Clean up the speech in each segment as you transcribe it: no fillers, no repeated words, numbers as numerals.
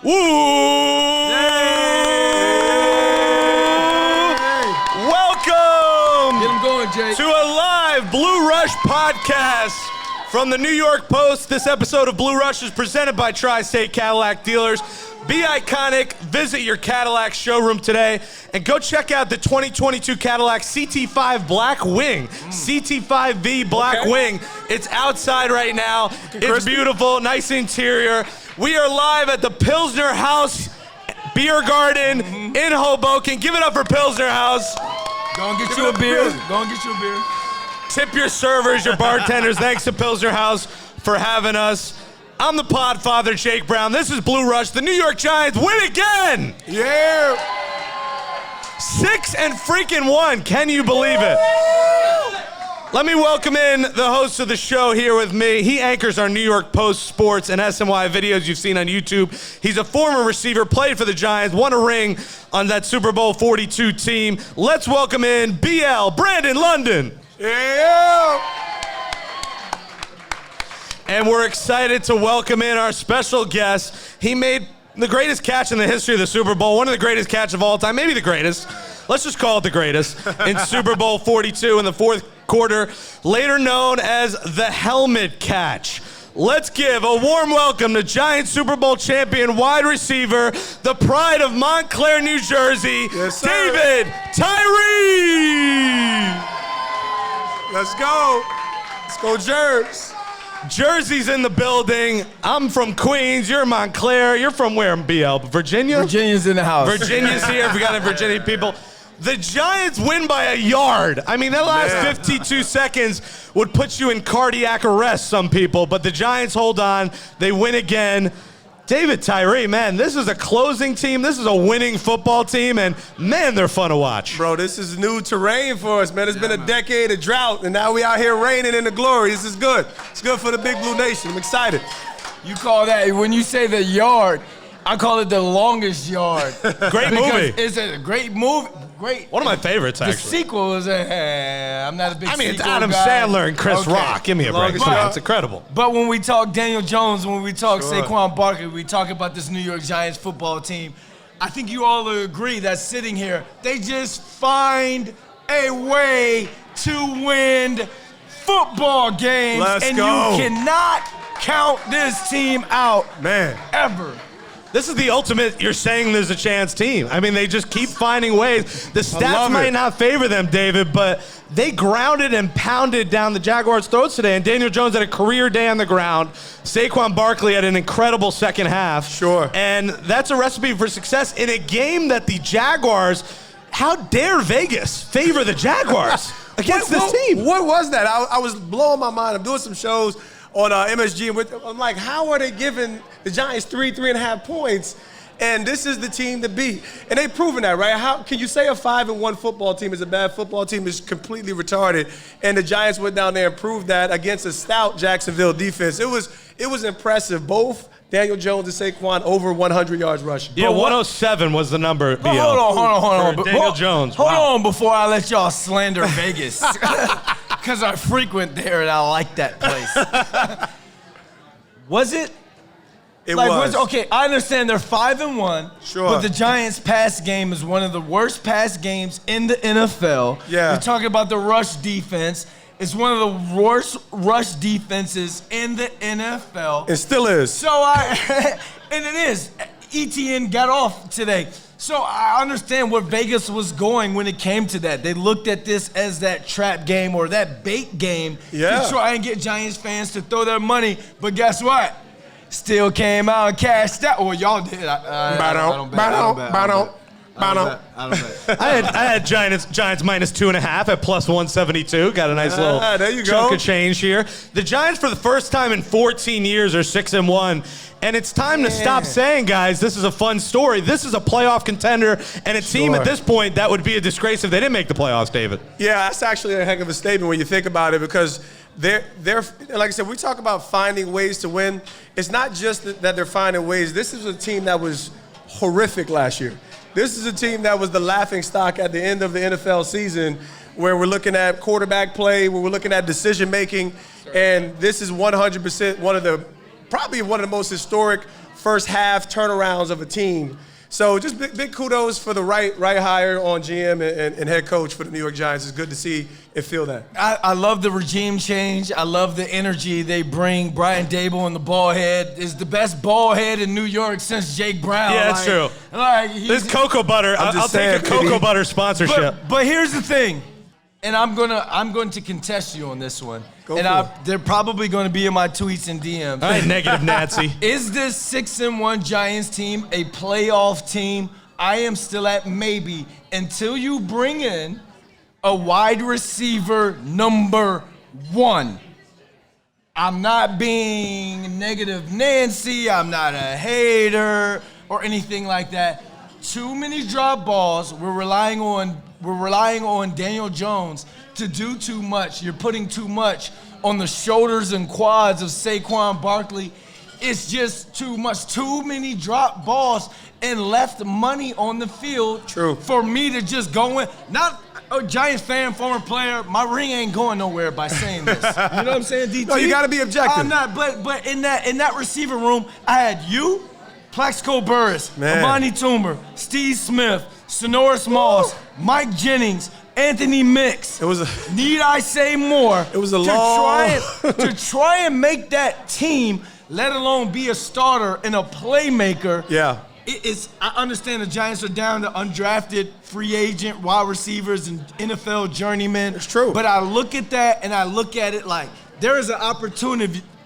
Woo! Welcome Get him going, Jake. to a live Blue Rush podcast from the New York Post. This episode of Blue Rush is presented by Tri-State Cadillac Dealers. Be iconic. Visit your Cadillac showroom today and go check out the 2022 Cadillac CT5 Black Wing. CT5V Black Wing. It's outside right now. It's beautiful, nice interior. We are live at the Pilsener Haus Biergarten in Hoboken. Give it up for Pilsener Haus. Go and get you a beer. Go and get you a beer. Tip your servers, your bartenders. Thanks to Pilsener Haus for having us. I'm the Podfather, Jake Brown. This is Blue Rush. The New York Giants win again. Yeah. 6-1. Can you believe it? Let me welcome in the host of the show here with me. He anchors our New York Post sports and SNY videos you've seen on YouTube. He's a former receiver, played for the Giants, won a ring on that Super Bowl 42 team. Let's welcome in BL, Brandon London. Yeah. And we're excited to welcome in our special guest. He made the greatest catch in the history of the Super Bowl, one of the greatest catches of all time, maybe the greatest. Let's just call it the greatest, in Super Bowl 42 in the fourth quarter, later known as the helmet catch. Let's give a warm welcome to Giants Super Bowl champion wide receiver, the pride of Montclair, New Jersey, Yes, David Tyree. Let's go. Let's go, Jerbs. Jersey's in the building. I'm from Queens. You're Montclair. You're from where, BL? Virginia? Virginia's in the house. Virginia's here. If we got any Virginia people. The Giants win by a yard. I mean, that last 52 seconds would put you in cardiac arrest, some people, but the Giants hold on. They win again. David Tyree, man, this is a closing team. This is a winning football team, and man, they're fun to watch. Bro, this is new terrain for us, man. It's been a decade of drought, and now we out here reigning in the glory. This is good. It's good for the Big Blue Nation. I'm excited. You call that, when you say the yard, I call it the longest yard. Great movie. It's a great movie. Great. One of my favorites, The actually. sequel is I'm not a big sequel I mean, it's Adam guy. Sandler and Chris Okay. Rock. Give me a break. Longest Come on, yard. it's incredible. But when we talk Daniel Jones, when we talk Sure. Saquon Barkley, we talk about this New York Giants football team, I think you all agree that sitting here, they just find a way to win football games. Let's and go. you cannot count this team out, Man. ever. This is the ultimate you're saying there's a chance team. I mean, they just keep finding ways. The stats love might it. not favor them, David, but they grounded and pounded down the Jaguars' throats today. And Daniel Jones had a career day on the ground. Saquon Barkley had an incredible second half. Sure. And that's a recipe for success in a game that the Jaguars, how dare Vegas favor the Jaguars against this team? What was that? I was blowing my mind. I'm doing some shows on MSG, and I'm like, how are they giving the Giants 3.5 points? And this is the team to beat. And they've proven that, right? How can you say a 5-1 football team is a bad football team? Is completely retarded. And the Giants went down there and proved that against a stout Jacksonville defense. It was impressive. Both Daniel Jones and Saquon over 100 yards rushing. Yeah, 107 was the number. But hold on. For Daniel Jones. Hold Wow. on before I let y'all slander Vegas. Because I frequent there and I like that place. Was it? It Like, was. okay, I understand they're 5-1. Sure. But the Giants' pass game is one of the worst pass games in the NFL. Yeah. We're talking about the rush defense. It's one of the worst rush defenses in the NFL. It still is. So and it is. ETN got off today. So I understand where Vegas was going when it came to that. They looked at this as that trap game or that bait game to try and get Giants fans to throw their money. But guess what? Still came out and cashed out. Well, y'all did. I don't bet. I had Giants minus 2.5 at plus 172. Got a nice little there you chunk go. of change here. The Giants, for the first time in 14 years, are 6-1. And it's time to stop saying, guys, this is a fun story. This is a playoff contender and a team at this point that would be a disgrace if they didn't make the playoffs, David. Yeah, that's actually a heck of a statement when you think about it, because they're like I said, we talk about finding ways to win. It's not just that they're finding ways. This is a team that was horrific last year. This is a team that was the laughing stock at the end of the NFL season, where we're looking at quarterback play, where we're looking at decision making, and this is 100% probably one of the most historic first half turnarounds of a team. So just big kudos for the right hire on GM and head coach for the New York Giants. It's good to see and feel that. I love the regime change. I love the energy they bring. Brian Dable and the ball head is the best ball head in New York since Jake Brown. Yeah, that's true. This cocoa butter, I'll take a cocoa butter sponsorship. But here's the thing, and I'm going to contest you on this one. They're probably going to be in my tweets and DMs. All right, negative Nancy. Is this 6-1 Giants team a playoff team? I am still at maybe until you bring in a wide receiver number 1. I'm not being negative Nancy. I'm not a hater or anything like that. Too many drop balls. We're relying on Daniel Jones to do too much. You're putting too much on the shoulders and quads of Saquon Barkley. It's just too much. Too many drop balls and left money on the field. True. For me to just go in. Not a Giants fan, former player. My ring ain't going nowhere by saying this. You know what I'm saying, DT? No, you got to be objective. I'm not. But in that receiver room, I had you, Plaxico Burress, Amani Toomer, Steve Smith, Sonoris Moss, Mike Jennings, Anthony Mix. Need I say more? It was long to try and make that team, let alone be a starter and a playmaker. Yeah. I understand the Giants are down to undrafted free agent wide receivers and NFL journeymen. It's true. But I look at that and I look at it like there is an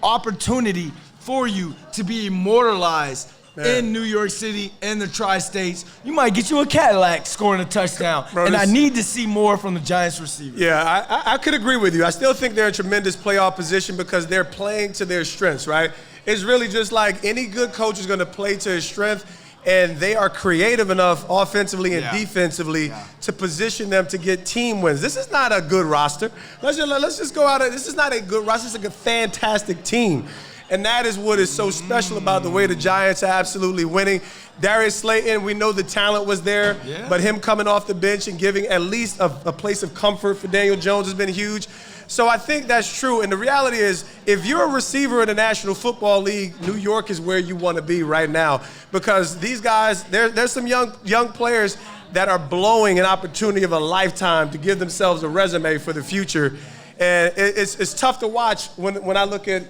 opportunity for you to be immortalized in New York City and the tri-states. You might get you a Cadillac scoring a touchdown. Bro, I need to see more from the Giants receivers. Yeah, I could agree with you. I still think they're in tremendous playoff position because they're playing to their strengths, right? It's really just like any good coach is going to play to his strength, and they are creative enough offensively and defensively to position them to get team wins. This is not a good roster. Let's just go out. This is not a good roster. It's like a fantastic team. And that is what is so special about the way the Giants are absolutely winning. Darius Slayton, we know the talent was there, but him coming off the bench and giving at least a place of comfort for Daniel Jones has been huge. So I think that's true. And the reality is, if you're a receiver in the National Football League, New York is where you want to be right now. Because these guys, there's some young players that are blowing an opportunity of a lifetime to give themselves a resume for the future. And it's tough to watch when I look at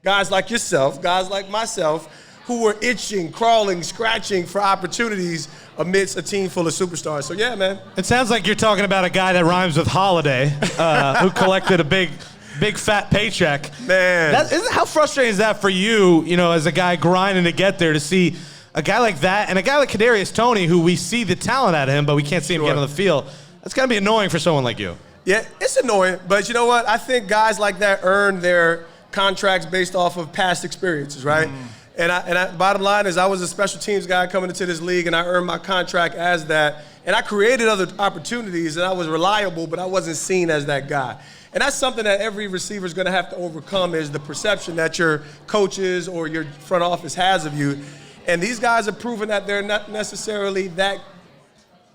guys like yourself, guys like myself, who were itching, crawling, scratching for opportunities amidst a team full of superstars. So, yeah, man. It sounds like you're talking about a guy that rhymes with holiday, who collected a big fat paycheck. Man. How frustrating is that for you, as a guy grinding to get there, to see a guy like that and a guy like Kadarius Toney, who we see the talent out of him, but we can't see him get on the field. That's got to be annoying for someone like you. Yeah, it's annoying. But you know what? I think guys like that earn their contracts based off of past experiences, right? And bottom line is I was a special teams guy coming into this league, and I earned my contract as that. And I created other opportunities, and I was reliable, but I wasn't seen as that guy. And that's something that every receiver is going to have to overcome, is the perception that your coaches or your front office has of you. And these guys have proven that they're not necessarily that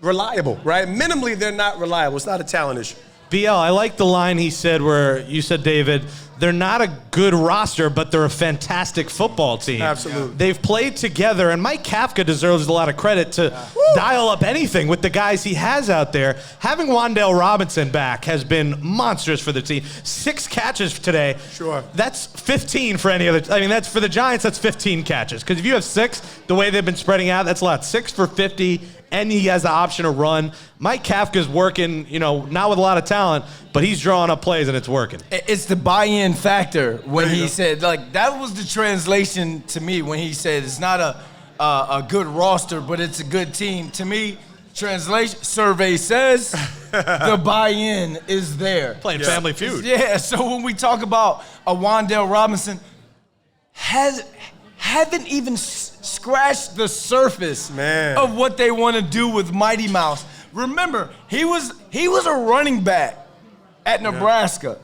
reliable, right? Minimally, they're not reliable. It's not a talent issue. BL, I like the line he said where you said, David, they're not a good roster, but they're a fantastic football team. Absolutely. They've played together, and Mike Kafka deserves a lot of credit to dial up anything with the guys he has out there. Having Wan'Dale Robinson back has been monstrous for the team. 6 catches today. Sure. That's 15 for any other. that's for the Giants, that's 15 catches. Because if you have 6, the way they've been spreading out, that's a lot. 6 for 50. And he has the option to run. Mike Kafka's working, not with a lot of talent, but he's drawing up plays and it's working. It's the buy-in factor when he said, that was the translation to me when he said it's not a good roster, but it's a good team. To me, translation, survey says the buy-in is there. Playing Family Feud. Yeah, so when we talk about a Wan'Dale Robinson, haven't even scratched the surface of what they want to do with Mighty Mouse. Remember, he was a running back at Nebraska.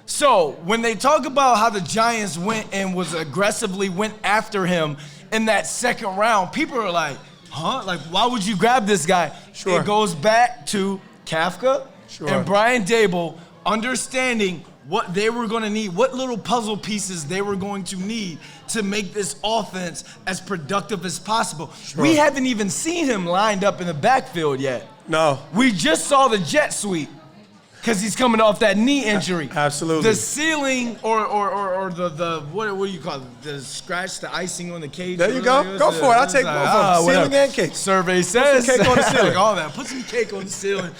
So when they talk about how the Giants went and aggressively went after him in that second round, people are like, huh? Why would you grab this guy? Sure. It goes back to Kafka and Brian Dable understanding what they were going to need, what little puzzle pieces they were going to need to make this offense as productive as possible. Sure. We haven't even seen him lined up in the backfield yet. No. We just saw the jet sweep because he's coming off that knee injury. Absolutely. The ceiling or the what do you call it? The scratch, the icing on the cage. There you go. Go for it. I'll take both of them. Ceiling and cake. Survey says. Put some cake on the ceiling. All that. Put some cake on the ceiling.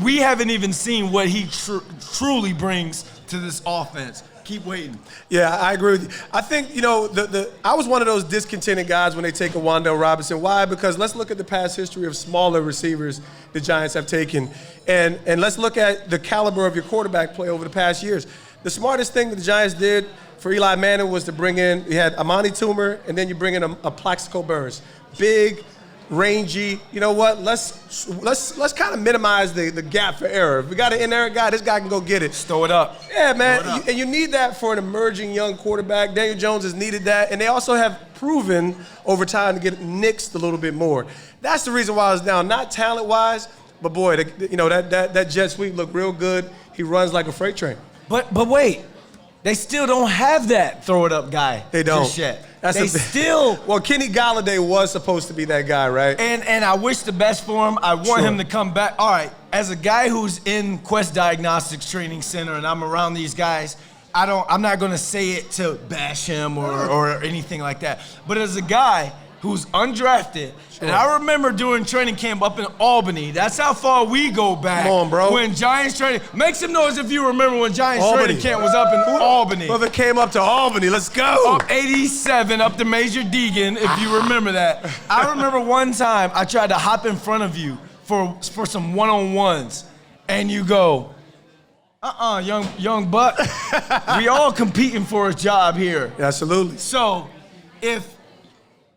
We haven't even seen what he truly brings to this offense. Keep waiting. Yeah, I agree with you. I think, I was one of those discontented guys when they take a Wan'Dale Robinson. Why? Because let's look at the past history of smaller receivers the Giants have taken. And let's look at the caliber of your quarterback play over the past years. The smartest thing that the Giants did for Eli Manning was to bring in, you had Amani Toomer, and then you bring in a Plaxico Burress. Big, rangy. You know what? Let's kind of minimize the gap for error. If we got an inerrant guy, this guy can go get it. Just throw it up. Yeah, man. And you need that for an emerging young quarterback. Daniel Jones has needed that, and they also have proven over time to get nixed a little bit more. That's the reason why I was down. Not talent-wise, but boy, that jet sweep looked real good. He runs like a freight train. But wait, they still don't have that throw it up guy. They don't. Just yet. Well, Kenny Galladay was supposed to be that guy, right? And I wish the best for him. I want him to come back. All right, as a guy who's in Quest Diagnostics Training Center and I'm around these guys, I'm not gonna say it to bash him or anything like that. But as a guy who's undrafted, and I remember doing training camp up in Albany. That's how far we go back. Come on, bro. When Giants training, make some noise if you remember when Giants training camp was up in Albany. Whoever came up to Albany, let's go. Up 87 up to Major Deegan, if you remember that. I remember one time I tried to hop in front of you for some one-on-ones, and you go, young buck. We all competing for a job here. Absolutely. So, if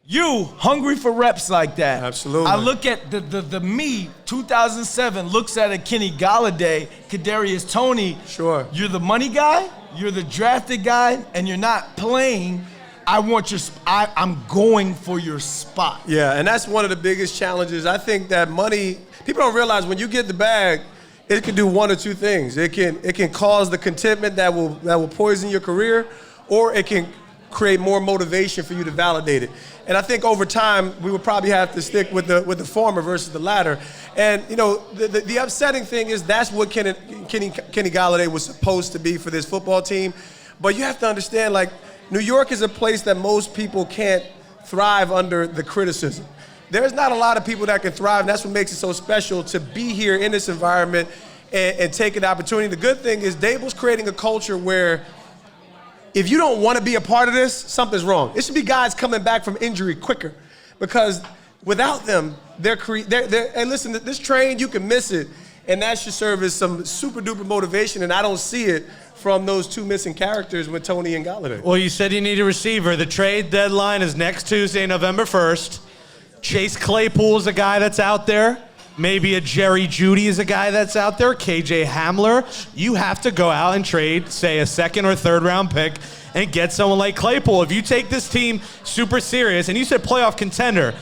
you hungry for reps like that, absolutely. I look at the me 2007 looks at a Kenny Galladay, Kadarius Toney. Sure. You're the money guy, you're the drafted guy, and you're not playing. I'm going for your spot. Yeah, and that's one of the biggest challenges. I think that money, people don't realize when you get the bag, it can do one or two things. It can cause the contentment that will poison your career, or it can create more motivation for you to validate it. And I think over time, we would probably have to stick with the former versus the latter. And, the upsetting thing is that's what Kenny Galladay was supposed to be for this football team. But you have to understand, like, New York is a place that most people can't thrive under the criticism. There's not a lot of people that can thrive, and that's what makes it so special to be here in this environment and take an opportunity. The good thing is Dable's creating a culture where if you don't want to be a part of this, something's wrong. It should be guys coming back from injury quicker, because without them, hey, listen, this train, you can miss it, and that should serve as some super duper motivation, and I don't see it from those two missing characters with Toney and Galladay. Well, you said you need a receiver. The trade deadline is next Tuesday, November 1st. Chase Claypool is a guy that's out there. Maybe a Jerry Jeudy is a guy that's out there. KJ Hamler. You have to go out and trade, say, a second or third round pick and get someone like Claypool. If you take this team super serious, and you said playoff contender,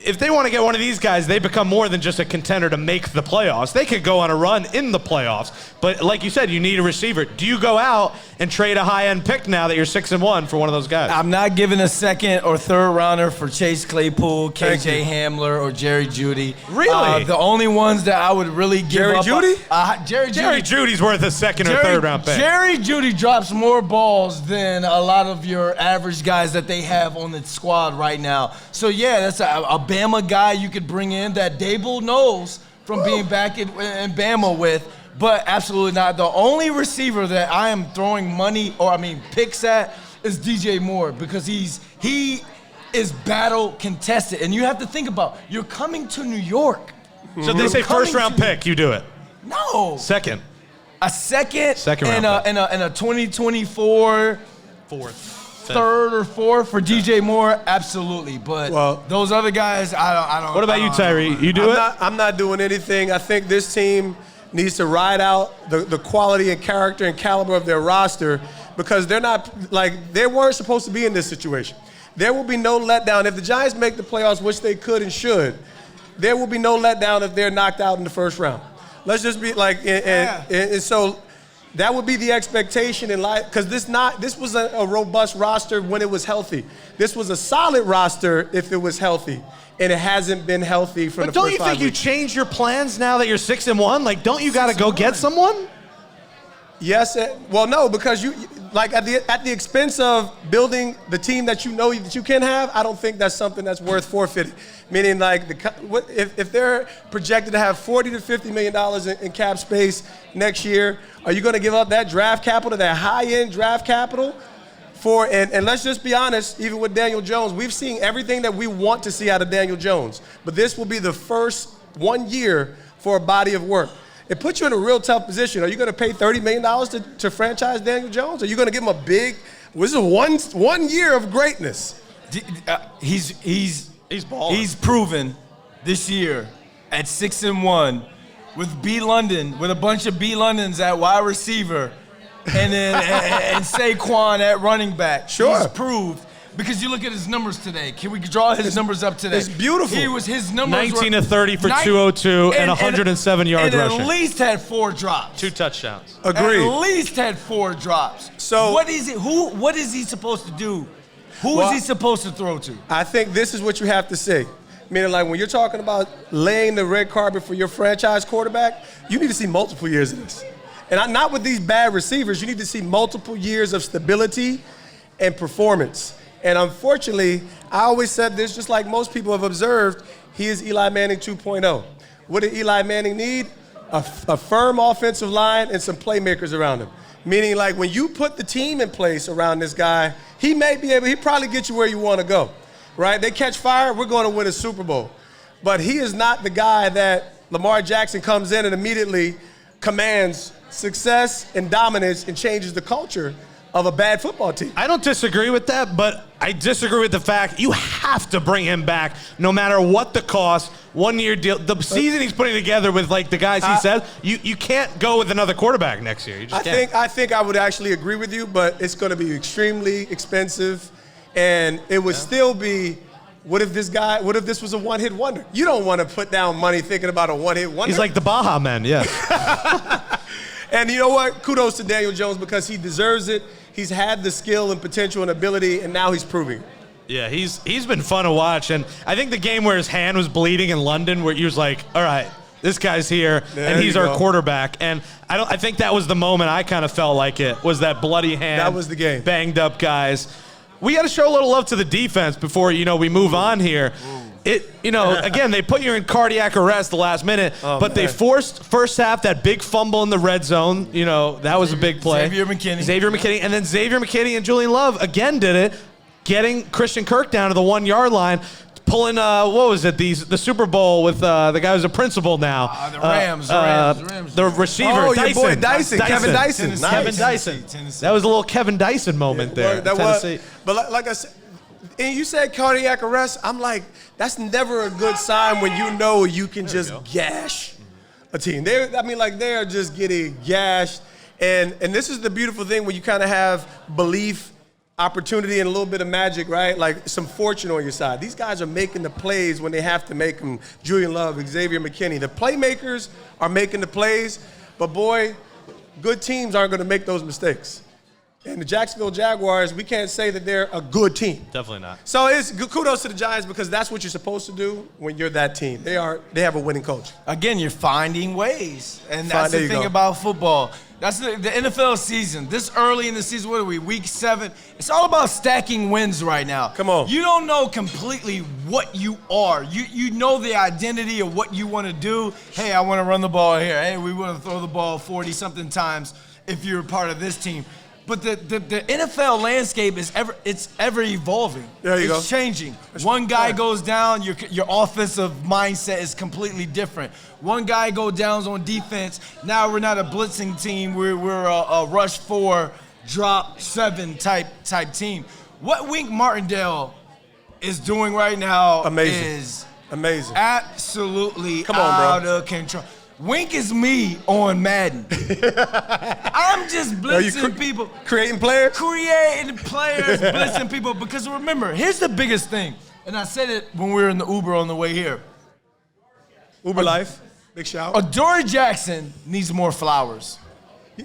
if they want to get one of these guys, they become more than just a contender to make the playoffs. They could go on a run in the playoffs. But like you said, you need a receiver. Do you go out and trade a high-end pick now that you're 6-1 for one of those guys? I'm not giving a second or third rounder for Chase Claypool, KJ Hamler, or Jerry Jeudy. Really? The only ones that I would really give Jerry up. Jeudy? Jerry Judy's worth a second or third round pick. Jerry Jeudy drops more balls than a lot of your average guys that they have on the squad right now. So yeah, that's a Bama guy you could bring in that Dable knows from being back in Bama with, but absolutely not. The only receiver that I am throwing picks at is DJ Moore, because he is battle contested. And you have to think about, you're coming to New York. So they say first round pick, you do it. No. Second. A second round and a 2024 third or fourth for DJ Moore, absolutely. But those other guys, I don't. What about you, Tyree? You do it? I'm not doing anything. I think this team needs to ride out the quality and character and caliber of their roster, because they weren't supposed to be in this situation. There will be no letdown. If the Giants make the playoffs, which they could and should, there will be no letdown if they're knocked out in the first round. Let's just be and so That would be the expectation in life, because this was a robust roster when it was healthy. This was a solid roster if it was healthy, and it hasn't been healthy for the first 5 weeks. But don't you think you changed your plans now that you're 6-1? Like, don't you got to go get someone? Yes. Well, no, because you like at the expense of building the team that you know that you can have. I don't think that's something that's worth forfeiting. Meaning, like, if they're projected to have $40 to $50 million in cap space next year, are you going to give up that draft capital, that high-end draft capital? And let's just be honest, even with Daniel Jones, we've seen everything that we want to see out of Daniel Jones. But this will be the first 1 year for a body of work. It puts you in a real tough position. Are you going to pay $30 million to franchise Daniel Jones? Are you going to give him a big, this is one year of greatness? He's balling. He's proven this year at 6-1 with B. London, with a bunch of B. Londons at wide receiver, and then and Saquon at running back. Sure. He's proved, because you look at his numbers today. Can we draw his numbers up today? It's beautiful. His numbers 19 of 30 for 202 and 107 yards rushing. At least had 4 drops. 2 touchdowns. Agreed. At least had 4 drops. So what is it? What is he supposed to do? Who is he supposed to throw to? I think this is what you have to say. Meaning, like, when you're talking about laying the red carpet for your franchise quarterback, you need to see multiple years of this. And not with these bad receivers. You need to see multiple years of stability and performance. And unfortunately, I always said this, just like most people have observed, he is Eli Manning 2.0. What did Eli Manning need? A firm offensive line and some playmakers around him. Meaning, like, when you put the team in place around this guy, he probably get you where you want to go, right? They catch fire, we're going to win a Super Bowl. But he is not the guy that Lamar Jackson comes in and immediately commands success and dominance and changes the culture of a bad football team. I don't disagree with that, but I disagree with the fact you have to bring him back no matter what the cost. 1 year deal. The season he's putting together with, like, the guys he said, you can't go with another quarterback next year. You just can't. I think I would actually agree with you, but it's going to be extremely expensive, and it would still be, what if this was a one-hit wonder? You don't want to put down money thinking about a one-hit wonder. He's like the Baja Men, yeah. And you know what? Kudos to Daniel Jones, because he deserves it. He's had the skill and potential and ability, and now he's proving it. Yeah, he's been fun to watch. And I think the game where his hand was bleeding in London, where he was like, all right, this guy's here, and he's our quarterback. And I think that was the moment I kind of felt like it, was that bloody hand. That was the game. Banged up guys. We got to show a little love to the defense before, we move on here. Again, they put you in cardiac arrest the last minute, but they forced first half that big fumble in the red zone. That was a big play. Xavier McKinney. And then Xavier McKinney and Julian Love again did it, getting Christian Kirk down to the 1 yard line, pulling, the Super Bowl with the guy who's a principal now. The Rams. The receiver, Oh, Dyson. your boy Dyson. Kevin Dyson. Tennessee. Nice. Kevin Dyson. Tennessee. That was a little Kevin Dyson moment there. That Tennessee. was. But like I said, and you said cardiac arrest, I'm like, that's never a good sign when you know you can just gash a team. They are just getting gashed. And this is the beautiful thing when you kind of have belief, opportunity, and a little bit of magic, right? Like some fortune on your side. These guys are making the plays when they have to make them. Julian Love, Xavier McKinney. The playmakers are making the plays, but boy, good teams aren't going to make those mistakes. And the Jacksonville Jaguars, we can't say that they're a good team. Definitely not. So it's kudos to the Giants, because that's what you're supposed to do when you're that team. They have a winning culture. Again, you're finding ways. And that's the thing about football. That's the NFL season. This early in the season, what are we, week 7? It's all about stacking wins right now. Come on. You don't know completely what you are. You know the identity of what you want to do. Hey, I want to run the ball here. Hey, we want to throw the ball 40-something times if you're a part of this team. But the NFL landscape is ever evolving. There you go. It's changing. One guy goes down, your offensive mindset is completely different. One guy goes down on defense. Now we're not a blitzing team. We're a rush 4, drop 7 type team. What Wink Martindale is doing right now is amazing. Absolutely Come on, out bro. of control. Wink is me on Madden. I'm just blitzing people. Creating players? Blitzing people. Because remember, here's the biggest thing. And I said it when we were in the Uber on the way here. Uber life. Big shout. Adoree Jackson needs more flowers.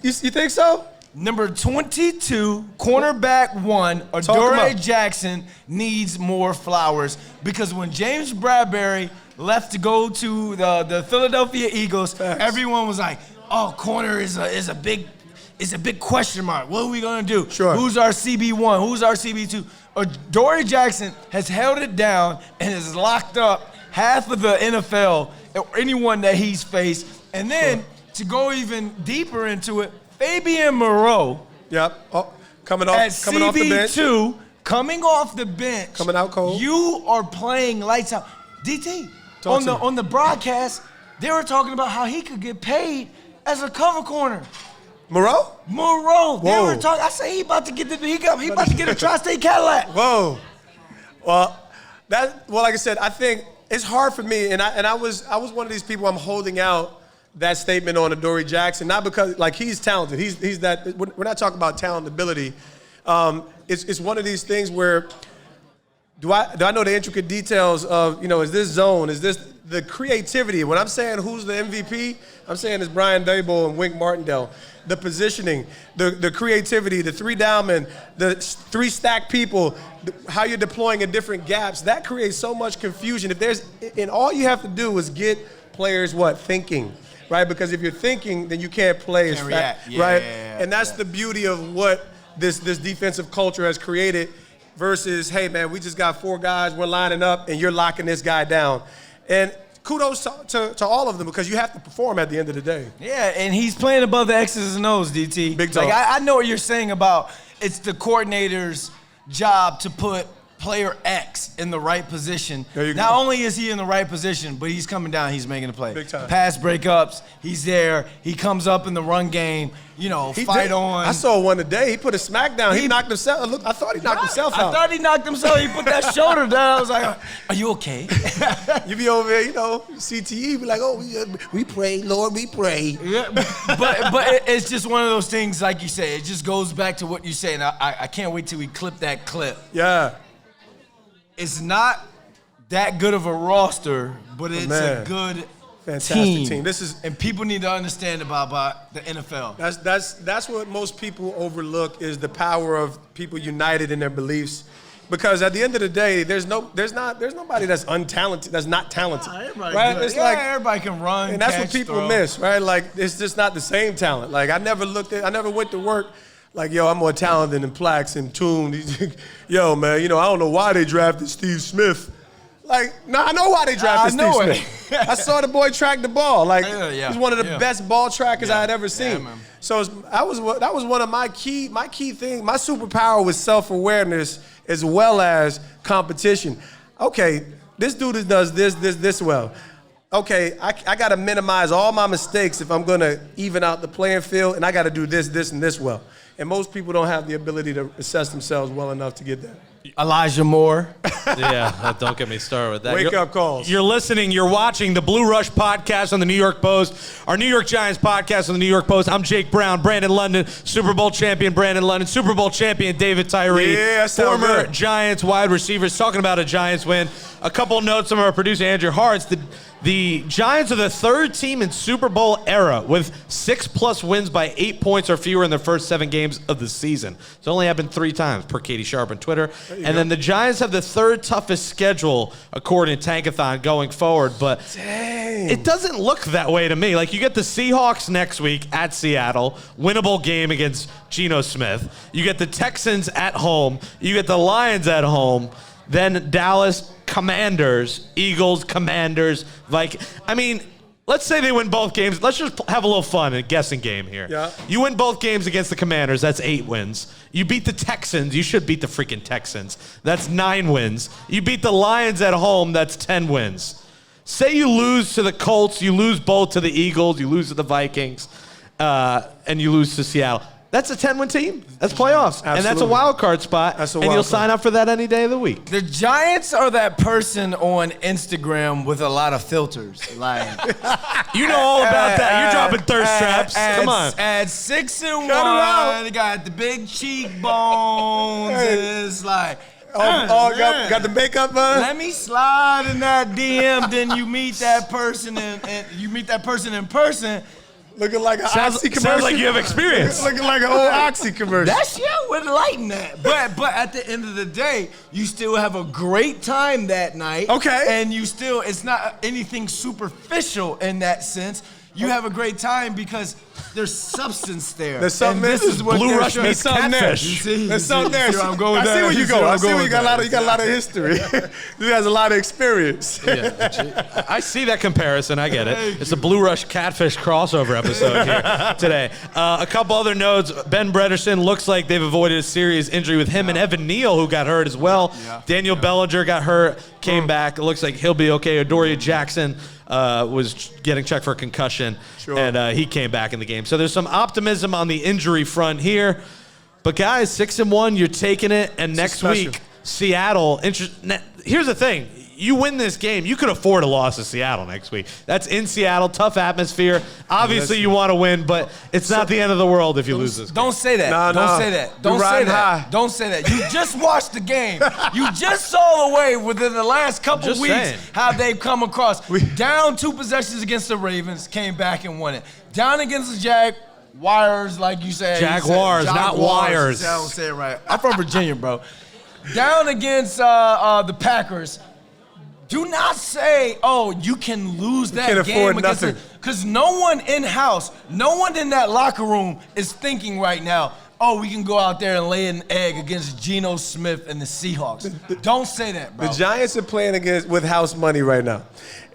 You think so? Number 22, cornerback 1, Adoree Jackson needs more flowers because when James Bradbury left to go to the Philadelphia Eagles, everyone was like, "Oh, corner is a big question mark. What are we gonna do? Sure. Who's our CB1? Who's our CB2?" Adoree Jackson has held it down and has locked up half of the NFL or anyone that he's faced, and then to go even deeper into it. Fabian Moreau. Yep. Oh, coming off the bench. CB2, coming off the bench. Coming out cold. You are playing lights out. DT, on the broadcast, they were talking about how he could get paid as a cover corner. Moreau. They were talking. I say he about to get a Tri-State Cadillac. Whoa. Well, like I said, I think it's hard for me, and I was one of these people. I'm holding out that statement on Adoree Jackson, not because he's talented. He's that. We're not talking about talent ability. It's one of these things where do I know the intricate details of is this zone, is this the creativity? When I'm saying who's the MVP, I'm saying it's Brian Daboll and Wink Martindale. The positioning, the creativity, the 3 downmen, the 3 stacked people, how you're deploying in different gaps, that creates so much confusion. And all you have to do is get players thinking. Right, because if you're thinking, then you can't play as fast, right? And that's the beauty of what this defensive culture has created. Versus, hey man, we just got 4 guys, we're lining up, and you're locking this guy down. And kudos to all of them because you have to perform at the end of the day. Yeah, and he's playing above the X's and O's, DT. Big time. I know what you're saying about it's the coordinator's job to put player X in the right position. Not only is he in the right position, but he's coming down, he's making a play. Big time. Pass breakups, he's there. He comes up in the run game, fight on. I saw one today. He put a smack down. He knocked himself. Look, I thought he knocked himself out. I thought he knocked himself. He put that shoulder down. I was like, are you okay? You be over there, CTE, be like, oh, we pray, Lord, we pray. Yeah, but it's just one of those things, like you say, it just goes back to what you say, and I can't wait till we clip that clip. Yeah. It's not that good of a roster, but it's a good fantastic team. And people need to understand about the NFL. That's what most people overlook is the power of people united in their beliefs. Because at the end of the day, there's nobody that's untalented, that's not talented. Right? It's everybody can run. And that's what people miss, right? It's just not the same talent. I never went to work I'm more talented than Plax and Toon. Yo, man, I don't know why they drafted Steve Smith. I know why they drafted Steve Smith. I saw the boy track the ball. He's one of the best ball trackers I had ever seen. So that was one of my key things. My superpower was self-awareness as well as competition. Okay, this dude does this well. Okay, I got to minimize all my mistakes if I'm going to even out the playing field, and I got to do this, and this well. And most people don't have the ability to assess themselves well enough to get that. Elijah Moore. Yeah, don't get me started with that. Wake up calls. You're watching the Blue Rush podcast on the New York Post, our New York Giants podcast on the New York Post. I'm Jake Brown, Brandon London, Super Bowl champion Brandon London, Super Bowl champion David Tyree, former Giants wide receivers, talking about a Giants win. A couple notes from our producer, Andrew Hartz. The Giants are the 3rd team in Super Bowl era with 6+ wins by 8 points or fewer in their first 7 games of the season. It's only happened 3 times, per Katie Sharp on Twitter. And then the Giants have the 3rd toughest schedule, according to Tankathon, going forward. But it doesn't look that way to me. You get the Seahawks next week at Seattle, winnable game against Geno Smith. You get the Texans at home. You get the Lions at home. Then Dallas, Commanders, Eagles, Commanders, Vikings. Let's say they win both games. Let's just have a little fun in a guessing game here. Yeah. You win both games against the Commanders. That's 8 wins. You beat the Texans. You should beat the freaking Texans. That's 9 wins. You beat the Lions at home. That's 10 wins. Say you lose to the Colts. You lose both to the Eagles. You lose to the Vikings. And you lose to Seattle. That's a 10-win team. That's playoffs. Absolutely. And that's a wild card spot. And you'll sign up for that any day of the week. The Giants are that person on Instagram with a lot of filters. You know all about that. You're dropping thirst traps. Come on. At 6'1", got the big cheekbones. It's got the makeup on. Let me slide in that DM. Then you meet that person and you meet that person in person. Looking like an Oxy commercial. Sounds like you have experience. Looking like an old Oxy commercial. That shit would lighten that. But at the end of the day, you still have a great time that night. Okay. And it's not anything superficial in that sense. You have a great time because there's substance there. There's something. And this is what Blue Rush showing. meets catfish. There's something there. I'm going I see there. where you You see go. where I I'm see where going you got a with lot that. of. You got a lot of history. You has a lot of experience. I see that comparison. I get it. It's a Blue Rush catfish crossover episode here today. A couple other notes. Ben Brederson looks like they've avoided a serious injury with him and Evan Neal, who got hurt as well. Daniel Bellinger got hurt, came back. It looks like he'll be okay. Adoree Jackson was getting checked for a concussion, and he came back in the game. So there's some optimism on the injury front here. But guys, 6-1, you're taking it, and next week, Seattle. Here's the thing. You win this game, you could afford a loss to Seattle next week. That's in Seattle, tough atmosphere. Obviously, you want to win, but it's not the end of the world if you lose this game. Don't say that. Don't say that. Don't say that. Don't say that. You just watched the game. You just saw the way within the last couple weeks how they've come across. Down 2 possessions against the Ravens, came back and won it. Down against the Jaguars, like you said. Jaguars, not wires. I don't say it right. I'm from Virginia, bro. Down against the Packers. Do not say, oh, you can lose that game against it. Because no one in-house, no one in that locker room is thinking right now, oh, we can go out there and lay an egg against Geno Smith and the Seahawks. Don't say that, bro. The Giants are playing with house money right now.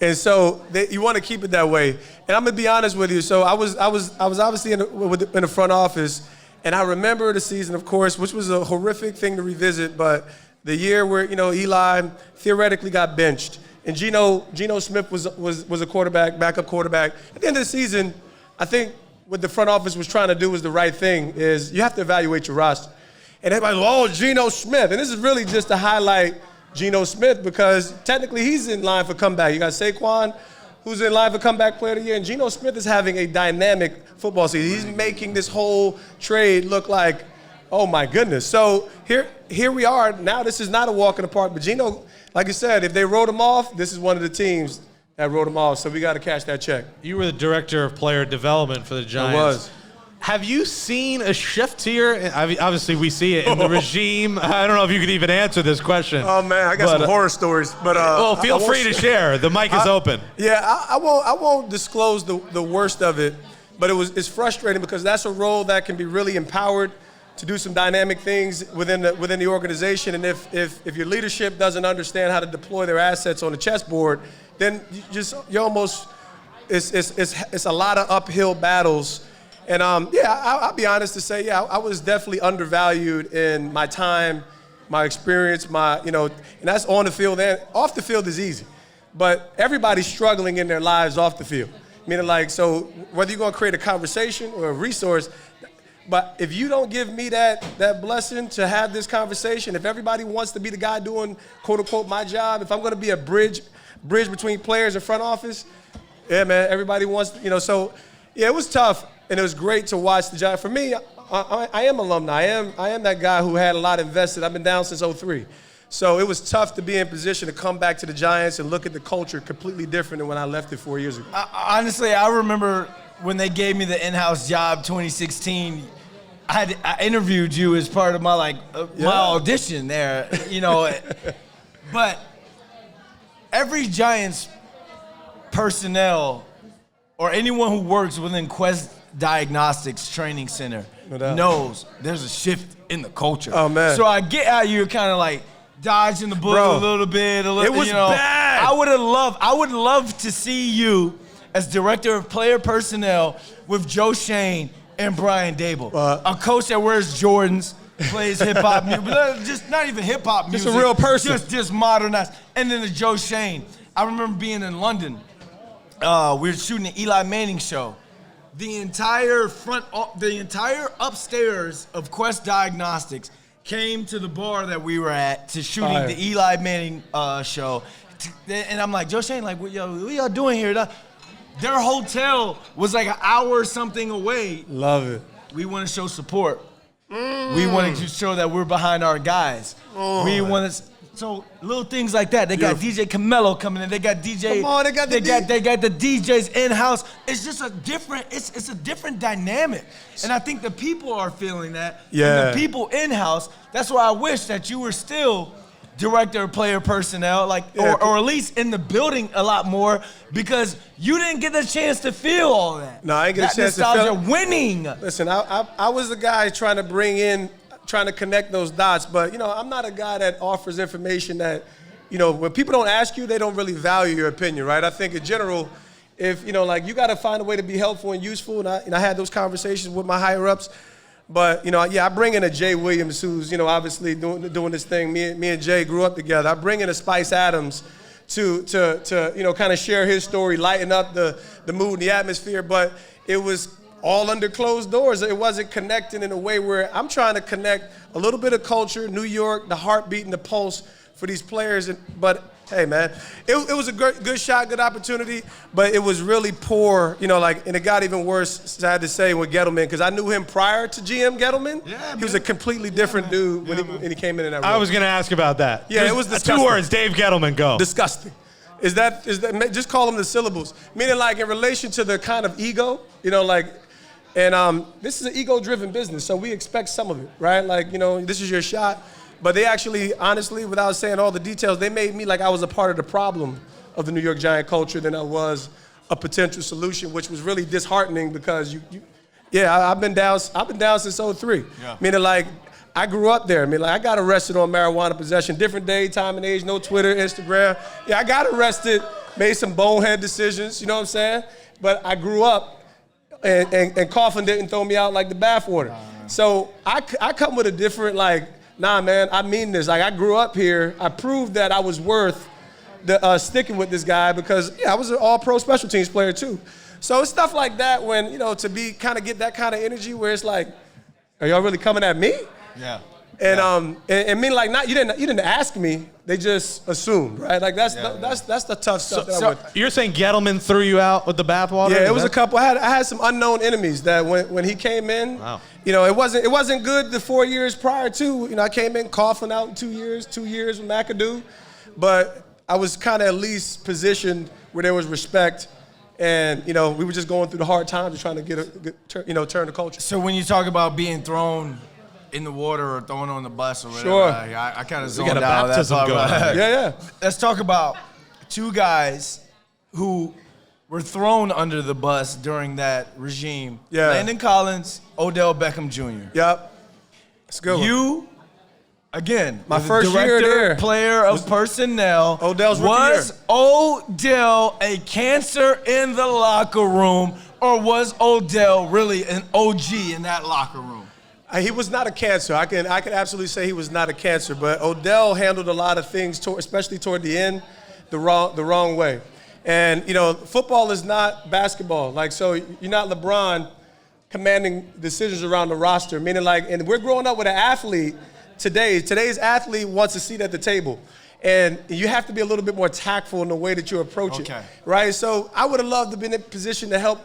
And so you want to keep it that way. And I'm going to be honest with you. So I was obviously in the front office, and I remember the season, of course, which was a horrific thing to revisit, but the year where, Eli theoretically got benched, and Geno Smith was a backup quarterback. At the end of the season, I think what the front office was trying to do was the right thing, is you have to evaluate your roster. And everybody's, oh, Geno Smith. And this is really just to highlight Geno Smith because technically he's in line for comeback. You got Saquon, who's in line for comeback player of the year, and Geno Smith is having a dynamic football season. He's making this whole trade look like, oh my goodness. So here we are. Now this is not a walk in the park, but Geno, like you said, if they wrote him off, this is one of the teams that wrote him off. So we got to cash that check. You were the director of player development for the Giants. I was. Have you seen a shift here? Obviously, we see it in the regime. I don't know if you could even answer this question. Oh man, I got some horror stories. But well, feel free to share. The mic is open. Yeah, I won't disclose the worst of it, but it's frustrating because that's a role that can be really empowered to do some dynamic things within the organization. And if your leadership doesn't understand how to deploy their assets on the chessboard, then you almost it's a lot of uphill battles. And I'll be honest to say, I was definitely undervalued in my time, my experience, and that's on the field. And off the field is easy, but everybody's struggling in their lives off the field. Meaning, so whether you're gonna create a conversation or a resource, but if you don't give me that blessing to have this conversation, if everybody wants to be the guy doing quote unquote my job, if I'm gonna be a bridge between players and front office, yeah, man, everybody wants, so yeah, it was tough. And it was great to watch the Giants. For me, I am alumni. I am that guy who had a lot invested. I've been down since 2003. So it was tough to be in position to come back to the Giants and look at the culture completely different than when I left it 4 years ago. Honestly, I remember when they gave me the in-house job 2016, I interviewed you as part of my audition there, But every Giants personnel or anyone who works within Quest Diagnostics Training Center knows there's a shift in the culture. Oh, man. So I get how you're kind of like dodging the bullet a little bit. It was bad. I would love to see you as director of player personnel with Joe Shane and Brian Dable. A coach that wears Jordans, plays hip-hop music, just not even hip-hop music. Just a real person. Just modernized. And then the Joe Shane. I remember being in London. We were shooting the Eli Manning show. The entire upstairs of Quest Diagnostics came to the bar that we were at to shooting the Eli Manning show. And I'm like, Joe Shane, what y'all doing here? Their hotel was like an hour or something away. Love it. We want to show support. We wanted to show that we're behind our guys. We want to So little things like that. They got DJ Camelo coming in. They got DJ. Come on, they got the DJs in house. It's just a different. It's a different dynamic, and I think the people are feeling that. Yeah. And the people in house. That's why I wish that you were still director of player personnel, or at least in the building a lot more, because you didn't get the chance to feel all that. No, I didn't get a chance to feel winning. Winning. Listen, I was the guy trying to connect those dots, but I'm not a guy that offers information that, when people don't ask you, they don't really value your opinion, right? I think in general, if you got to find a way to be helpful and useful, and I had those conversations with my higher ups. But, I bring in a Jay Williams who's, obviously doing this thing. Me and Jay grew up together. I bring in a Spice Adams to kind of share his story, lighten up the mood and the atmosphere. But it was all under closed doors. It wasn't connecting in a way where I'm trying to connect a little bit of culture, New York, the heartbeat and the pulse for these players. But, hey, man, it was a good shot, good opportunity, but it was really poor, and it got even worse, sad to say, with Gettleman, because I knew him prior to GM Gettleman. Yeah, he was a completely different dude when he came in that role. I was going to ask about that. Yeah, it was disgusting. 2 words, Dave Gettleman, go. Disgusting. Is that just call them the syllables. Meaning, in relation to the kind of ego, and this is an ego-driven business, so we expect some of it, right? This is your shot. But they actually, honestly, without saying all the details, they made me like I was a part of the problem of the New York Giant culture than I was a potential solution, which was really disheartening because I've been down since 03. Yeah. Meaning I grew up there. I got arrested on marijuana possession, different day, time and age, no Twitter, Instagram. Yeah, I got arrested, made some bonehead decisions, you know what I'm saying? But I grew up and Coughlin didn't throw me out like the bathwater. So I come with a different nah, man, I mean this. I grew up here. I proved that I was worth sticking with this guy because, I was an all-pro special teams player too. So it's stuff like that when, to be get that kind of energy where it's like, are y'all really coming at me? Yeah. And mean you didn't ask me. They just assumed, right? That's the tough stuff. You're saying Gettleman threw you out with the bathwater? Yeah, it was a couple. I had some unknown enemies that when he came in, wow. It wasn't good the 4 years prior to. I came in coughing out in 2 years with McAdoo, but I was kind of at least positioned where there was respect, and we were just going through the hard times and trying to turn the culture. So when you talk about being thrown in the water or thrown on the bus or whatever, sure. I kind of zoned got a out. baptism going on. Yeah. Let's talk about two guys who were thrown under the bus during that regime. Yeah. Landon Collins, Odell Beckham Jr. Yep. That's a good one. You, again, my was first year there. Player of personnel. Odell's rookie Was year. Odell a cancer in the locker room, or was Odell really an OG in that locker room? He was not a cancer. I can absolutely say he was not a cancer, but Odell handled a lot of things, especially toward the end, the wrong way. And, football is not basketball. So you're not LeBron commanding decisions around the roster, meaning and we're growing up with an athlete today. Today's athlete wants a seat at the table. And you have to be a little bit more tactful in the way that you approach it, right? So I would have loved to be in a position to help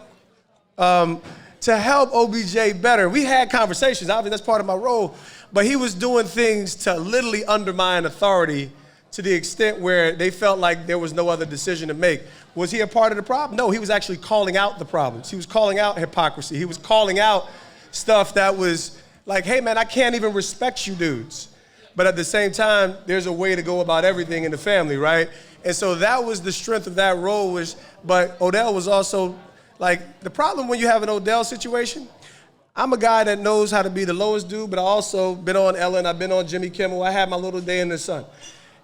OBJ better. We had conversations, obviously that's part of my role, but he was doing things to literally undermine authority to the extent where they felt like there was no other decision to make. Was he a part of the problem? No, he was actually calling out the problems. He was calling out hypocrisy. He was calling out stuff that was hey man, I can't even respect you dudes. But at the same time, there's a way to go about everything in the family, right? And so that was the strength of that role, but Odell was also the problem when you have an Odell situation, I'm a guy that knows how to be the lowest dude, but I also been on Ellen, I've been on Jimmy Kimmel, I had my little day in the sun.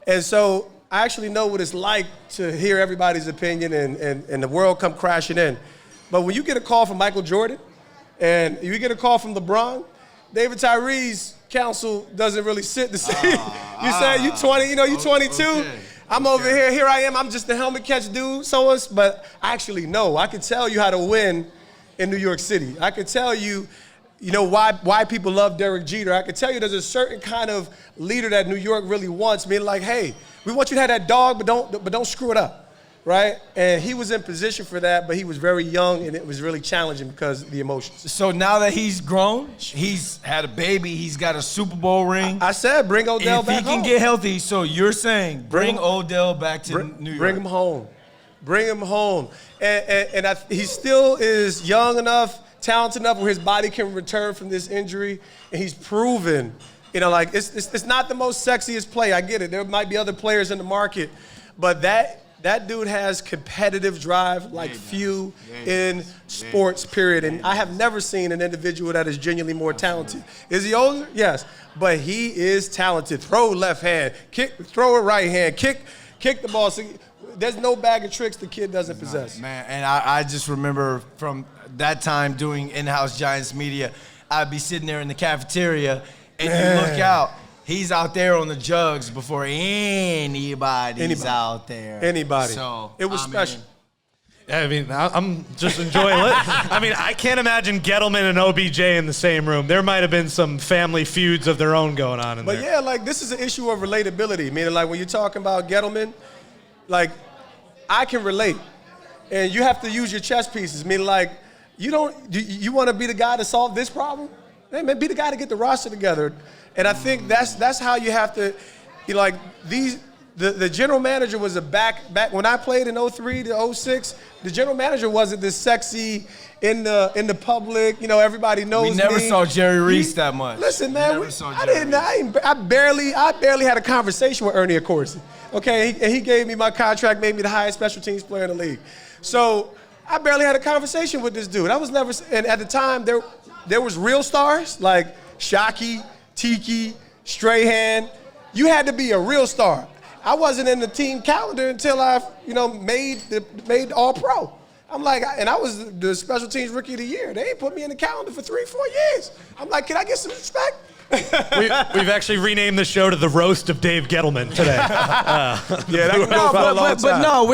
And so I actually know what it's like to hear everybody's opinion and the world come crashing in. But when you get a call from Michael Jordan and you get a call from LeBron, David Tyree's counsel doesn't really sit the same. You say you 20, you 22. Okay. I'm over here I am, I'm just the helmet catch dude, but I actually know. I can tell you how to win in New York City. I can tell you, why people love Derek Jeter. I can tell you there's a certain kind of leader that New York really wants, meaning hey, we want you to have that dog, but don't screw it up, right? And he was in position for that, but he was very young, and it was really challenging because of the emotions. So now that he's grown, he's had a baby, he's got a Super Bowl ring. I said bring Odell back home. If he can get healthy, so you're saying bring Odell back to New York. Bring him home. Bring him home. And he still is young enough, talented enough where his body can return from this injury, and he's proven, like it's not the most sexiest play. I get it. There might be other players in the market, but that dude has competitive drive like few in sports, period. And I have never seen an individual that is genuinely more talented. Is he older? Yes. But he is talented. Throw left hand, throw a right hand, kick the ball. So there's no bag of tricks the kid doesn't possess. Man, and I just remember from that time doing in-house Giants media, I'd be sitting there in the cafeteria, and you look out, he's out there on the jugs before anybody's out there. Anybody. So it was special. I mean, I'm just enjoying it. I mean, I can't imagine Gettleman and OBJ in the same room. There might have been some family feuds of their own going on in there. But yeah, like this is an issue of relatability. Meaning, like when you're talking about Gettleman, like I can relate, and you have to use your chess pieces. Meaning, like you want to be the guy to solve this problem? Hey, man, be the guy to get the roster together. And I think that's how you have to, the general manager was back when I played in 03 to 06. The general manager wasn't this sexy in the public. Everybody knows me. We never saw Jerry Reese that much. Listen, man, I barely had a conversation with Ernie Accorsi. Okay, and he gave me my contract, made me the highest special teams player in the league. So I barely had a conversation with this dude. I was never, and at the time there was real stars like Shockey, Tiki, Strahan. You had to be a real star. I wasn't in the team calendar until I, made All Pro. I'm like, and I was the special teams rookie of the year. They ain't put me in the calendar for 3-4 years. I'm like, can I get some respect? We've actually renamed the show to the roast of Dave Gettleman today. Yeah, that can go for a long time. But no,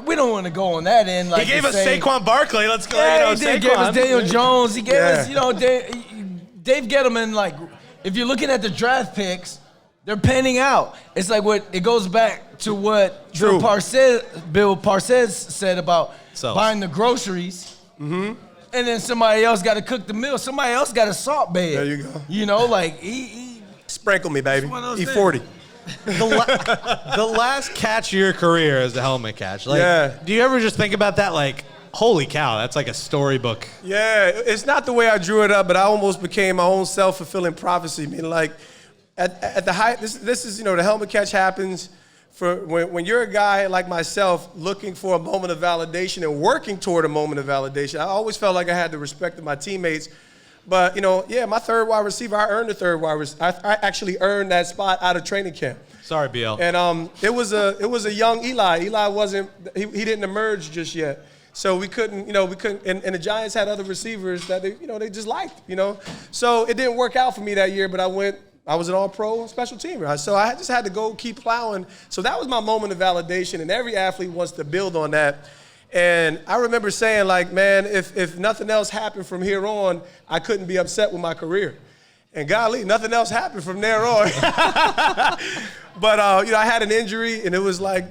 we don't want to go on that end. Like he gave us Saquon Barkley. Let's go. Yeah, he gave us Daniel Jones. He gave us, Dave Gettleman. Like, if you're looking at the draft picks, they're panning out. It's like it goes back to what Bill Parcells said about buying the groceries. Mm-hmm. And then somebody else got to cook the meal. Somebody else got to salt bed. There you go. Like he sprinkle me, baby. E40. The last catch of your career is the helmet catch. Like, do you ever just think about that? Like, holy cow, that's like a storybook. Yeah, it's not the way I drew it up, but I almost became my own self-fulfilling prophecy. I mean, like, at the height, this is, the helmet catch happens for when you're a guy like myself looking for a moment of validation and working toward a moment of validation. I always felt like I had the respect of my teammates. But, my third wide receiver, I earned the third wide receiver. I actually earned that spot out of training camp. Sorry, BL. And it was a young Eli. Eli wasn't, he didn't emerge just yet. So we couldn't, and the Giants had other receivers that they just liked, So it didn't work out for me that year, but I was an all-pro special teamer. So I just had to go keep plowing. So that was my moment of validation, and every athlete wants to build on that. And I remember saying, like, man, if nothing else happened from here on, I couldn't be upset with my career. And golly, nothing else happened from there on. But I had an injury, and it was like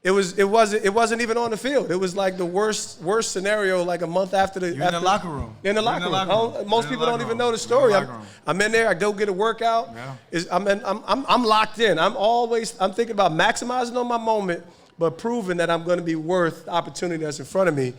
it wasn't even on the field. It was like the worst scenario. Like a month after in the locker room. In the locker room. Most people don't even know the story. I'm in there. I go get a workout. Yeah. I'm locked in. I'm thinking about maximizing on my moment, but proving that I'm going to be worth the opportunity that's in front of me.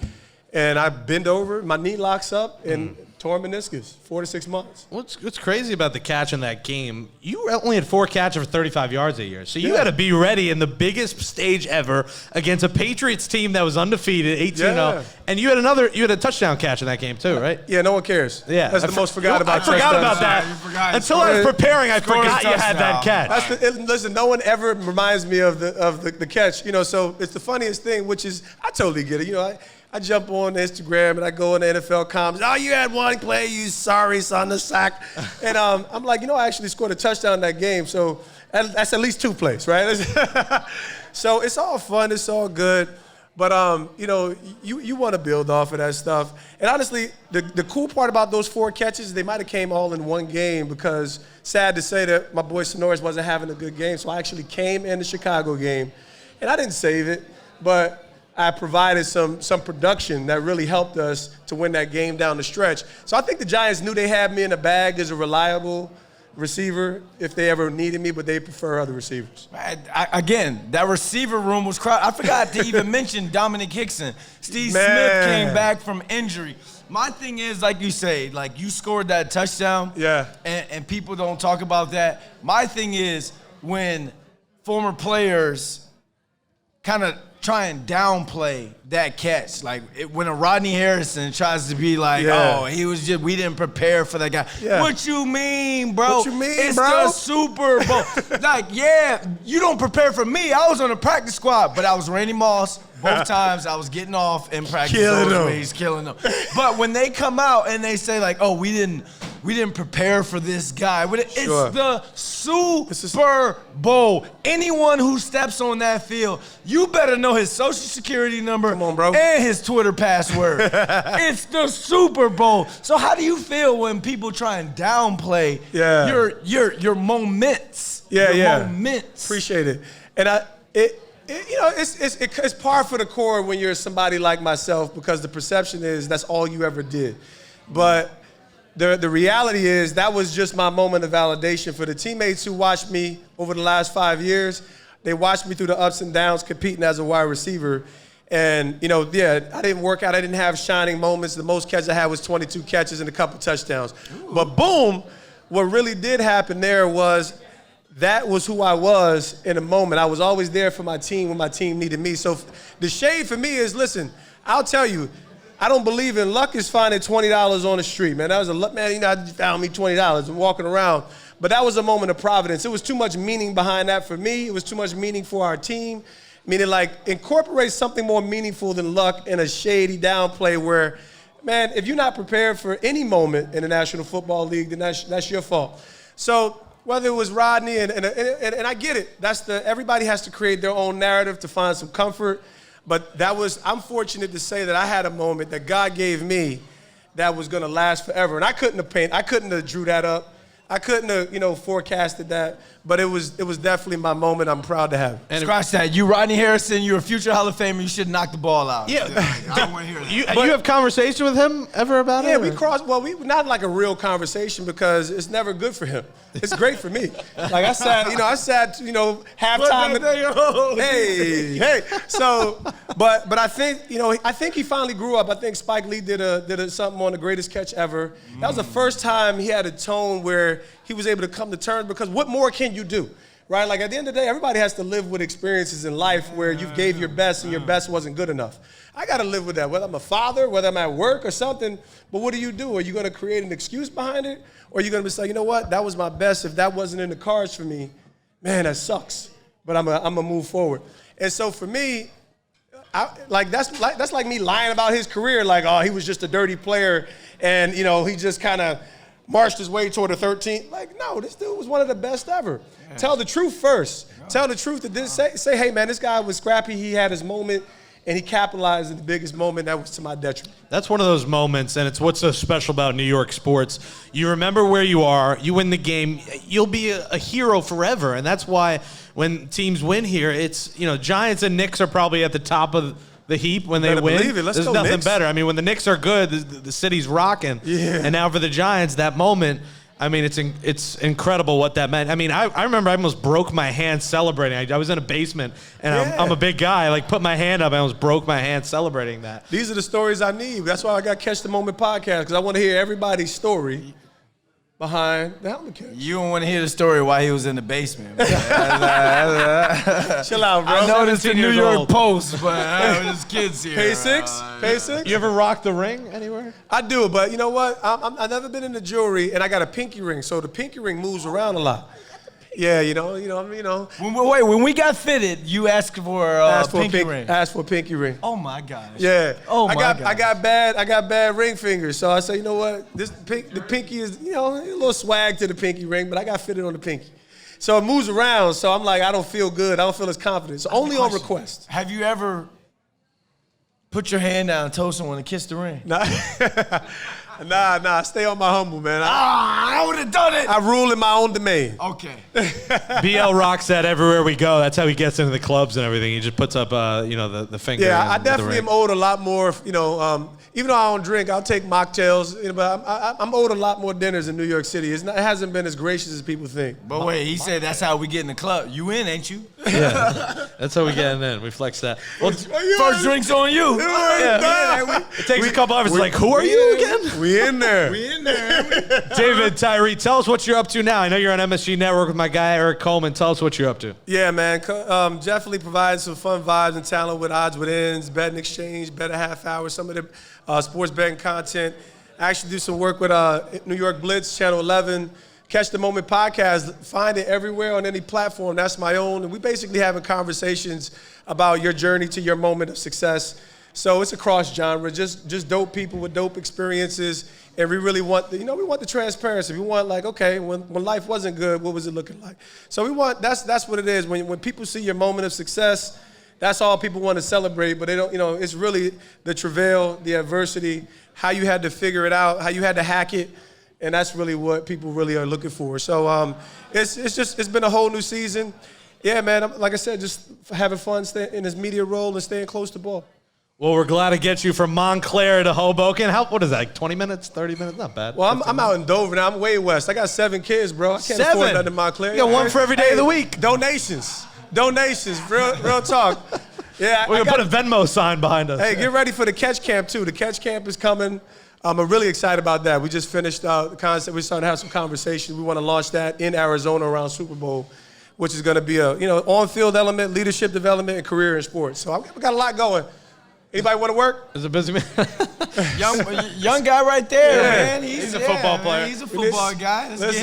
And I bend over, my knee locks up, and torn meniscus, 4 to 6 months. What's crazy about the catch in that game, you only had 4 catches for 35 yards that year. So you had to be ready in the biggest stage ever against a Patriots team that was undefeated, 18-0. And you had a touchdown catch in that game too, right? Yeah, no one cares. Yeah. That's the most forgot about. I forgot about that. Until I was preparing, I forgot you had that catch. Listen, no one ever reminds me of the catch. So it's the funniest thing, which is, I totally get it. I jump on Instagram and I go in the NFL comments. Oh, you had one play, you sorry son, the sack. And I'm like, I actually scored a touchdown in that game. So that's at least 2 plays, right? So it's all fun, it's all good. But you want to build off of that stuff. And honestly, the cool part about those 4 catches, they might have came all in one game, because sad to say that my boy Sonoris wasn't having a good game. So I actually came in the Chicago game, and I didn't save it, but I provided some production that really helped us to win that game down the stretch. So I think the Giants knew they had me in the bag as a reliable receiver if they ever needed me, but they prefer other receivers. Again, that receiver room was crowded. I forgot to even mention Dominic Hickson. Steve Smith came back from injury. My thing is, like you say, like you scored that touchdown, and people don't talk about that. My thing is when former players kind of try and downplay that catch. Like when a Rodney Harrison tries to be like, oh, we didn't prepare for that guy. Yeah. What you mean, bro? What you mean, it's bro? the Super Bowl. Like, you don't prepare for me. I was on the practice squad, but I was Randy Moss. Both times I was getting off in practice. Killing them. But when they come out and they say like, oh, we didn't prepare for this guy. It's the Super Bowl. Anyone who steps on that field, you better know his social security number and his Twitter password. It's the Super Bowl. So how do you feel when people try and downplay your moments? Moments. Appreciate it. And it's par for the course when you're somebody like myself because the perception is that's all you ever did. But the reality is that was just my moment of validation for the teammates who watched me over the last 5 years. They watched me through the ups and downs competing as a wide receiver. And, I didn't work out. I didn't have shining moments. The most catches I had was 22 catches and a couple touchdowns. Ooh. But boom, what really did happen there was that was who I was in a moment. I was always there for my team when my team needed me. So the shade for me is, listen, I'll tell you, I don't believe in luck is finding $20 on the street, man. That was I found me $20 and walking around. But that was a moment of providence. It was too much meaning behind that for me. It was too much meaning for our team. Meaning like incorporate something more meaningful than luck in a shady downplay where, man, if you're not prepared for any moment in the National Football League, then that's your fault. So whether it was Rodney, and I get it. Everybody has to create their own narrative to find some comfort. But I'm fortunate to say that I had a moment that God gave me that was going to last forever. And I couldn't have drew that up. I couldn't have, forecasted that, but it was definitely my moment. I'm proud to have. And scratch that. You, Rodney Harrison, you're a future Hall of Famer. You should knock the ball out. Yeah. I don't want to hear that. You have conversation with him ever about it? Yeah, we crossed. Well, we not like a real conversation because it's never good for him. It's great for me. Like I sat, halftime. Hey. So, but I think he finally grew up. I think Spike Lee did something on The Greatest Catch Ever. That was the first time he had a tone where he was able to come to terms because what more can you do, right? Like at the end of the day, everybody has to live with experiences in life where you gave your best and your best wasn't good enough. I got to live with that, whether I'm a father, whether I'm at work or something. But what do? Are you going to create an excuse behind it? Or are you going to say, you know what, that was my best. If that wasn't in the cards for me, man, that sucks. But I'm going to move forward. And so for me, that's like me lying about his career, like, oh, he was just a dirty player and, he just kind of marched his way toward a 13th. Like, no, this dude was one of the best ever. Yeah. Tell the truth first. No. Tell the truth. Say, hey, man, this guy was scrappy. He had his moment, and he capitalized in the biggest moment. That was to my detriment. That's one of those moments, and it's what's so special about New York sports. You remember where you are. You win the game. You'll be a hero forever, and that's why when teams win here, it's, Giants and Knicks are probably at the top of the heap when they win. There's nothing Knicks. better. I mean, when the Knicks are good, the city's rocking. Yeah. And now for the Giants, that moment, I mean, it's incredible what that meant. I mean, I remember I almost broke my hand celebrating. I was in a basement, and I'm a big guy. I put my hand up, and I almost broke my hand celebrating that. These are the stories I need. That's why I got Catch the Moment podcast, because I want to hear everybody's story behind the helmet catch. You don't want to hear the story why he was in the basement. Chill out, bro. I noticed the New York Post, but there's kids here. Pay six? You ever rock the ring anywhere? I do, but you know what? I've never been in the jewelry, and I got a pinky ring, so the pinky ring moves around a lot. Yeah, When we got fitted, you asked for a pinky ring. Asked for a pinky ring. Oh my gosh. Yeah. Oh my gosh. I got bad ring fingers, so I say, you know what? The pinky is, a little swag to the pinky ring, but I got fitted on the pinky. So it moves around, so I'm like, I don't feel good. I don't feel as confident. So only on request. Have you ever put your hand down and told someone to kiss the ring? No. Nah. Stay on my humble, man. I would have done it. I rule in my own domain. Okay. BL rocks that everywhere we go. That's how he gets into the clubs and everything. He just puts up, the finger. Yeah, I in the definitely ring. am owed a lot more. Even though I don't drink, I'll take mocktails. But I'm owed a lot more dinners in New York City. It hasn't been as gracious as people think. But wait, he said that's how we get in the club. You in, ain't you? Yeah, that's how we get in. We flex that. Well, First drink's on you. it takes a couple hours. Like, who are you again? We in there. David Tyree, tell us what you're up to now. I know you're on MSG Network with my guy Eric Coleman. Tell us what you're up to. Yeah, man. Definitely providing some fun vibes and talent with odds with ends, betting exchange, bet a half hour, some of the sports betting content. I actually do some work with New York Blitz, Channel 11, Catch the Moment podcast. Find it everywhere on any platform. That's my own. And we basically having conversations about your journey to your moment of success. So it's across genre, just dope people with dope experiences. And we really want we want the transparency. We want when life wasn't good, what was it looking like? So we want, that's what it is. When people see your moment of success, that's all people want to celebrate, but they don't, it's really the travail, the adversity, how you had to figure it out, how you had to hack it, and that's really what people really are looking for. So it's been a whole new season. Yeah, man, like I said, just having fun, staying in this media role and staying close to ball. Well, we're glad to get you from Montclair to Hoboken. What is that, like 20 minutes, 30 minutes? Not bad. Well, I'm out in Dover now. I'm way west. I got 7 kids, bro. I can't afford nothing in Montclair. You got one for every day of the week. Donations, real talk. Yeah, We're going to put a Venmo sign behind us. Hey, get ready for the Catch Camp, too. The Catch Camp is coming. I'm really excited about that. We just finished the concept. We're starting to have some conversations. We want to launch that in Arizona around Super Bowl, which is going to be a on-field element, leadership development, and career in sports. So we got a lot going. Anybody want to work? It's a busy man. young guy right there, Yeah. man. He's a football player. He's a football guy. Let's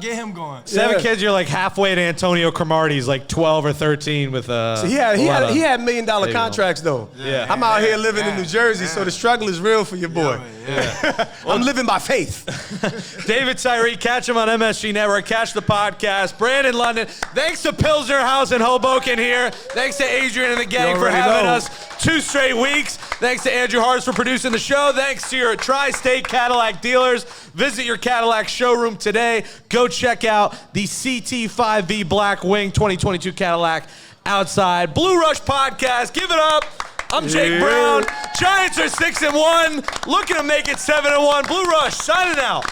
get him going. 7 kids, you're like halfway to Antonio Cromartie's, like 12 or 13 with So he had $1 million contracts though. Yeah. I'm out here living in New Jersey, so the struggle is real for your boy. Yeah. I'm living by faith. David Tyree, catch him on MSG Network. Catch the podcast. Brandon London. Thanks to Pilsener Haus in Hoboken here. Thanks to Adrian and the gang for having us 2 straight weeks. Thanks to Andrew Hars for producing the show. Thanks to your Tri-State Cadillac dealers. Visit your Cadillac showroom today. Go check out the CT5V Black Wing 2022 Cadillac outside. Blue Rush Podcast. Give it up. I'm Jake Brown. Giants are 6-1. Looking to make it 7-1. Blue Rush signing out.